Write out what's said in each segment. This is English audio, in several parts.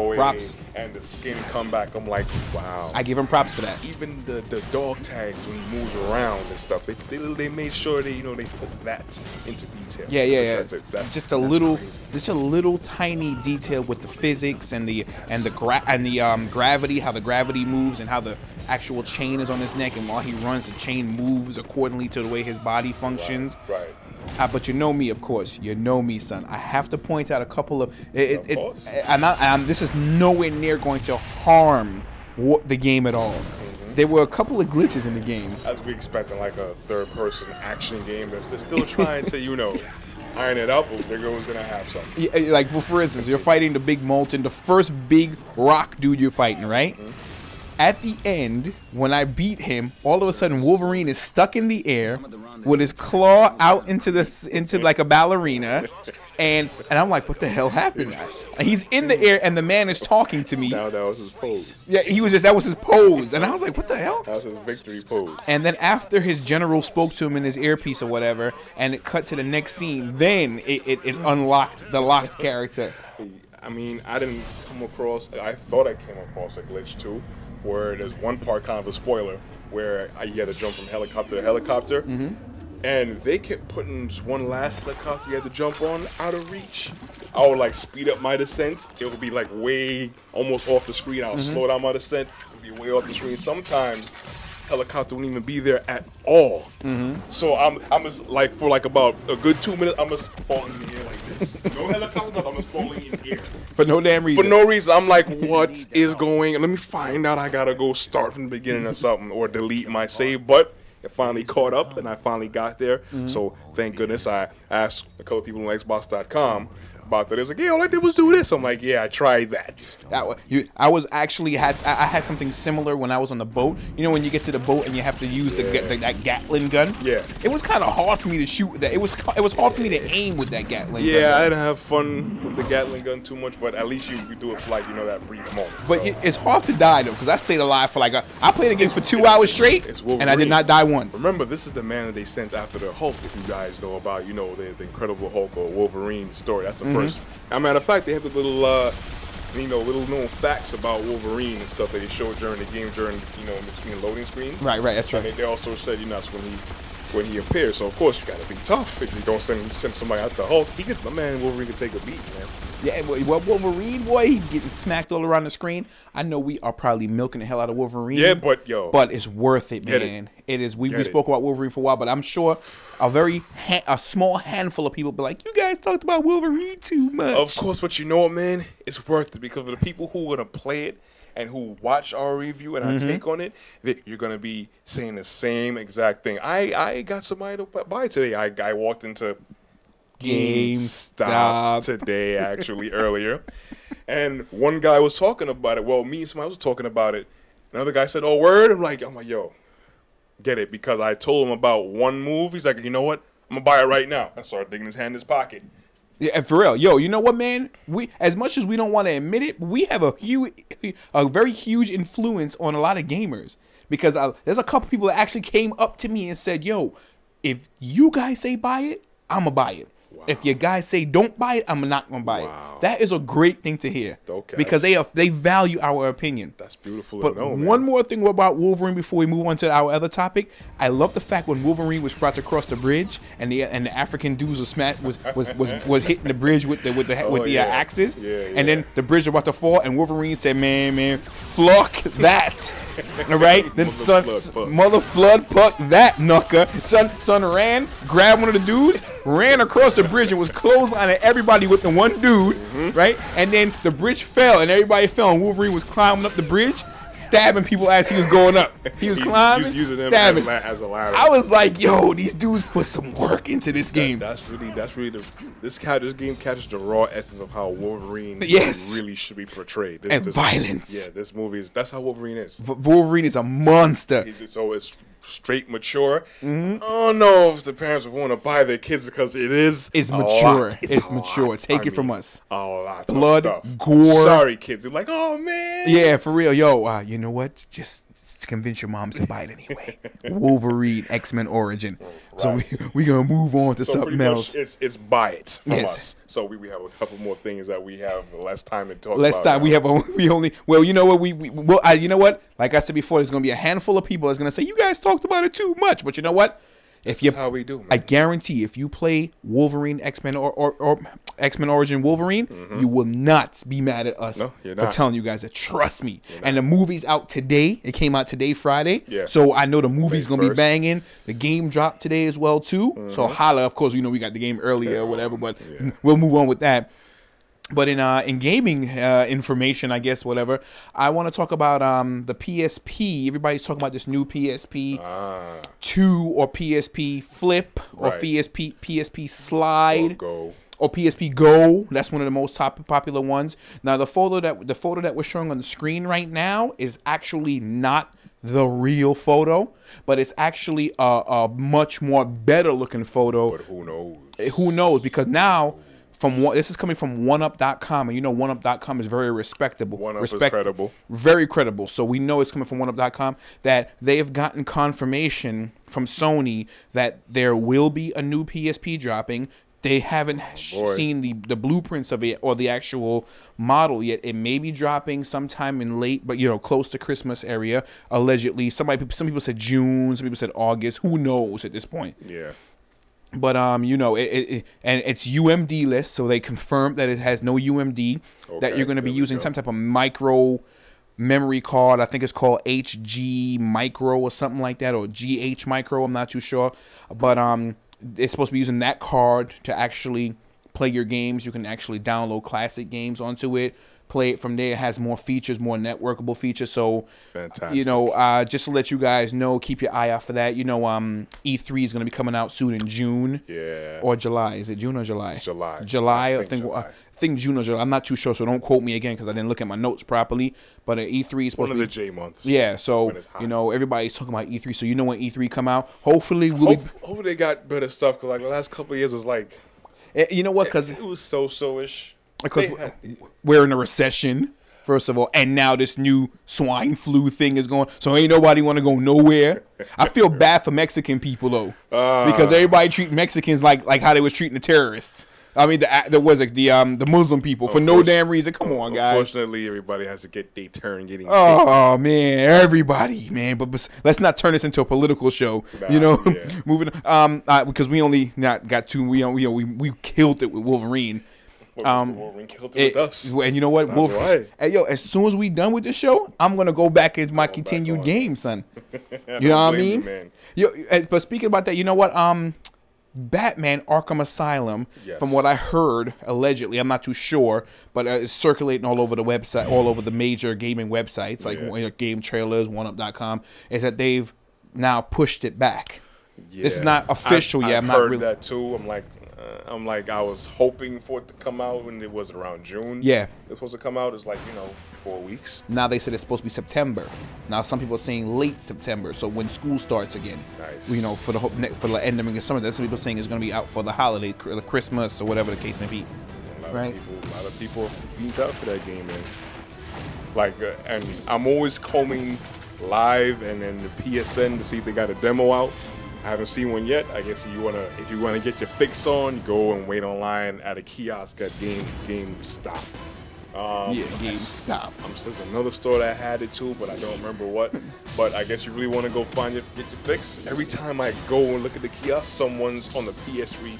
away Props. and the skin come back. I'm like, wow. I give him props for that. Even the dog tags when he moves around and stuff, they made sure they put that into detail. Yeah. That's Just a little, crazy. just a little tiny detail with the physics and the gravity, how the gravity moves and how the actual chain is on his neck, and while he runs, the chain moves accordingly to the way his body functions. Right. But you know me, of course. You know me, son. I have to point out a couple of. course. This is nowhere near going to harm the game at all. There were a couple of glitches in the game. As we expecting, like a third-person action game, they're still trying to, iron it up. But they're always gonna have something. Yeah, like, well, for instance, you're fighting the big Molten, the first big rock dude you're fighting, right? At the end, when I beat him, all of a sudden Wolverine is stuck in the air with his claw out into like a ballerina, and I'm like, what the hell happened? And he's in the air, and the man is talking to me. Now that was his pose. Yeah, that was his pose, and I was like, what the hell? That was his victory pose. And then after his general spoke to him in his earpiece or whatever, and it cut to the next scene, then it unlocked the locked character. I mean, I didn't come across. I thought I came across a glitch too, where there's one part, kind of a spoiler, where you had to jump from helicopter to helicopter, and they kept putting just one last helicopter you had to jump on out of reach. I would like speed up my descent. It would be like way almost off the screen. I would slow down my descent. It would be way off the screen. Sometimes helicopter wouldn't even be there at all. So I'm just like, for like about a good 2 minutes, I'm just falling in the air like this. No helicopter, I'm just falling in the air. For no damn reason. For no reason. I'm like, what is going on? Let me find out. I gotta go start from the beginning or something, or delete my save. But it finally caught up, and I finally got there. So thank goodness. I asked a couple people on Xbox.com about that. It was like, yeah, all I did was do this. I'm like, yeah, I tried that. I had something similar when I was on the boat. You know, when you get to the boat and you have to use that Gatling gun. Yeah. It was kind of hard for me to shoot with that. It was hard for me to aim with that Gatling gun. Yeah, I didn't have fun with the Gatling gun too much, but at least you do it for like, that brief moment. But it's hard to die though, because I stayed alive for I played against for 2 hours straight, and I did not die once. Remember, this is the man that they sent after the Hulk. If you guys know about, the Incredible Hulk or Wolverine story. That's the first. As a matter of fact, they have the little, little known facts about Wolverine and stuff that they showed during the game, during, in between loading screens. Right, that's right. And they also said, that's when he appears. So of course you gotta be tough. If you don't send somebody out the Hulk, my man Wolverine can take a beat, man. Yeah, well, Wolverine, boy, he's getting smacked all around the screen. I know we are probably milking the hell out of Wolverine. Yeah, but it's worth it, man. It is. We spoke about Wolverine for a while, but I'm sure a small handful of people be like, you guys talked about Wolverine too much. Of course, but you know what, man? It's worth it because of the people who are gonna play it and who watch our review and our take on it, you're going to be saying the same exact thing. I got somebody to buy today. I walked into GameStop today, actually, earlier. And one guy was talking about it. Well, me and somebody was talking about it. Another guy said, oh, word? I'm like, yo, get it. Because I told him about one move. He's like, you know what? I'm going to buy it right now. I started digging his hand in his pocket. Yeah, for real. Yo, you know what, man? We, as much as we don't want to admit it, we have a very huge influence on a lot of gamers. Because there's a couple people that actually came up to me and said, yo, if you guys say buy it, I'm going to buy it. Wow. If your guys say don't buy it, I'm not going to buy it. That is a great thing to hear. Okay. Because they value our opinion. That's beautiful But to know, man. One more thing about Wolverine before we move on to our other topic. I love the fact when Wolverine was about to cross the bridge and the African dudes was hitting the bridge with the axes. And then the bridge was about to fall and Wolverine said, man, fuck that. All right? Then mother flood puck that knucker. Son ran, grabbed one of the dudes, ran across the bridge and was clotheslining everybody with the one dude, right? And then the bridge fell and everybody fell and Wolverine was climbing up the bridge, stabbing people as he was going up. He was climbing, stabbing. As a ladder. I was like, yo, these dudes put some work into this game. That's really this game captures the raw essence of how Wolverine really should be portrayed. Violence. Yeah, this movie that's how Wolverine is. Wolverine is a monster. So it's straight mature. I don't know if the parents would want to buy their kids because it's mature. It's mature. Take it from us. A lot blood, of stuff. gore. Sorry, kids. They're like, oh man. Yeah, for real. Yo, you know what? Just convince your moms to buy it anyway. Wolverine X-Men Origin. Right. So we gonna move on to something else. It's buy it from us. So we have a couple more things that we have less time to talk about. Less time. We only. Well, you know what? You know what? Like I said before, there's gonna be a handful of people that's gonna say you guys talked about it too much. But you know what? If you, that's how we do, man. I guarantee, if you play Wolverine X-Men or X-Men Origin Wolverine, you will not be mad at us for telling you guys that. Trust me. And the movie's out today. It came out today, Friday. Yeah. So I know the movie's gonna be banging. The game dropped today as well too. So holla, of course, we got the game earlier or whatever, but we'll move on with that. But in gaming information, I guess, whatever, I want to talk about the PSP. Everybody's talking about this new PSP 2 or PSP Flip or PSP Slide or PSP Go. That's one of the most popular ones. Now, the photo that we're showing on the screen right now is actually not the real photo, but it's actually a much more better looking photo. But who knows? Who knows? Because now, this is coming from OneUp.com, and you know OneUp.com is very respectable. OneUp is credible. Very credible. So we know it's coming from OneUp.com that they have gotten confirmation from Sony that there will be a new PSP dropping. They haven't seen the blueprints of it or the actual model yet. It may be dropping sometime in late, but close to Christmas area, allegedly. Some people said June, some people said August. Who knows at this point? Yeah. But and it's UMD list, so they confirmed that it has no UMD. That you're going to be using some type of micro memory card. I think it's called HG Micro or something like that, or GH Micro. I'm not too sure, but it's supposed to be using that card to actually play your games. You can actually download classic games onto it, play it from there. It has more features, more networkable features. So, fantastic. Just to let you guys know, keep your eye out for that. E3 is going to be coming out soon in June. Yeah. Or July. Is it June or July? July. I think June or July. I'm not too sure, so don't quote me again because I didn't look at my notes properly. But E3 is supposed to be one of the J months. Yeah. So everybody's talking about E3. So when E3 come out, hopefully hopefully they got better stuff because like the last couple of years was like. You know what? Because it was so-ish. Because we're in a recession, first of all, and now this new swine flu thing is going. So ain't nobody want to go nowhere. I feel bad for Mexican people though, because everybody treat Mexicans like how they was treating the terrorists. I mean, the Muslim people for no damn reason. Come on, guys. Unfortunately, everybody has to get their turn getting. Oh man, everybody, man. But let's not turn this into a political show. Moving because we only got two. We killed it with Wolverine. Wolverine killed it with us. And you know what? Hey, as soon as we done with this show, I'm gonna go back into my continued game, son. You know what I mean? Man. But speaking about that, you know what? Batman Arkham Asylum, from what I heard, allegedly, I'm not too sure, but it's circulating all over the website, all over the major gaming websites, like Game Trailers, OneUp.com, is that they've now pushed it back. Yeah. This is not official yet. I've heard that too. I'm like, I was hoping for it to come out when it was around June. Yeah. It's supposed to come out. It's like, 4 weeks. Now they said it's supposed to be September. Now some people are saying late September, so when school starts again. Nice. For the ending of summer. That's some people saying it's going to be out for the holiday, Christmas, or whatever the case may be. A lot of people fiend out for that game, man. Like, and I'm always combing live and then the PSN to see if they got a demo out. I haven't seen one yet. I guess if you wanna get your fix on, go and wait online at a kiosk at GameStop. GameStop. There's another store that had it too, but I don't remember what. But I guess you really want to go get your fix. Every time I go and look at the kiosk, someone's on the PS3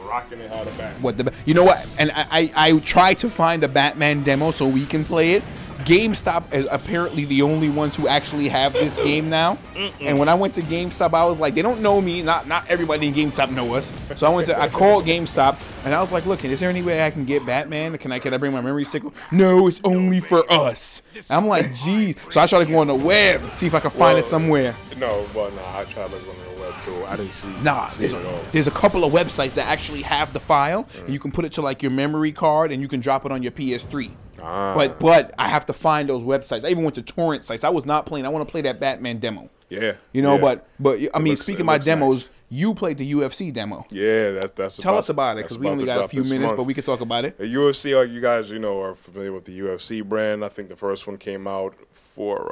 rocking it out of Batman. You know what? And I tried to find the Batman demo so we can play it. GameStop is apparently the only ones who actually have this game now. And when I went to GameStop, I was like, they don't know me. Not everybody in GameStop know us. So I called GameStop and I was like, look, is there any way I can get Batman? Can I bring my memory stick? No, it's only for us. And I'm like, geez. So I tried to go on the web, see if I could find it somewhere. I tried to look on the web too. I didn't see it at all. There's a couple of websites that actually have the file, and you can put it to like your memory card, and you can drop it on your PS3. But I have to find those websites. I even went to torrent sites. I was not playing. I want to play that Batman demo. Yeah. But I mean, speaking of my demos, You played the UFC demo. Yeah, that's. Tell us about it, because we only got a few minutes, but we can talk about it. The UFC, like you guys, are familiar with the UFC brand. I think the first one came out for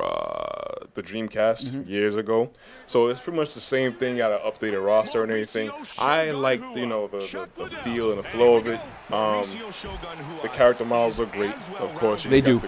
the Dreamcast years ago. So it's pretty much the same thing. Got an updated roster and everything. I like the feel and the flow of it. The character models look great. Of course, they do.